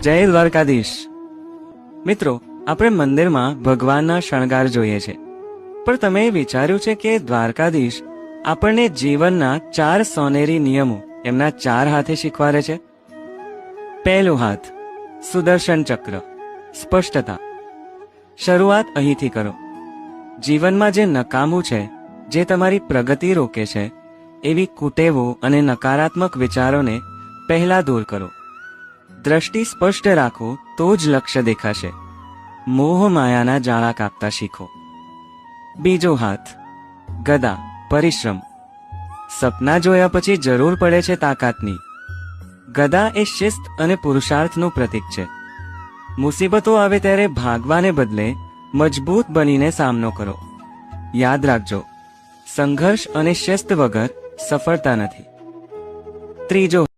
જય દ્વારકાધીશ। મિત્રો, આપણે મંદિરમાં ભગવાનના શણગાર જોઈએ છે, પણ તમે વિચાર્યું છે કે દ્વારકાધીશ આપણને જીવનના 4 સોનેરી નિયમો એમના 4 હાથે શીખવાડે છે। પહેલું હાથ, સુદર્શન ચક્ર, સ્પષ્ટતા। શરૂઆત અહીંથી કરો। જીવનમાં જે નકામું છે, જે તમારી પ્રગતિ રોકે છે, એવી કુટેવો અને નકારાત્મક વિચારોને પહેલા દૂર કરો। દ્રષ્ટિ સ્પષ્ટ રાખો તો જ લક્ષ્ય દેખાશે। મોહ માયાના જાળા કાપતા શીખો। બીજો હાથ, ગદા, પરિશ્રમ। સપના જોયા પછી જરૂર પડે છે તાકાતની। ગદા એ શિસ્ત અને પુરુષાર્થનું પ્રતીક છે। મુસીબતો આવે ત્યારે ભાગવાને બદલે મજબૂત બનીને સામનો કરો। યાદ રાખજો, સંઘર્ષ અને શિસ્ત વગર સફળતા નથી। ત્રીજો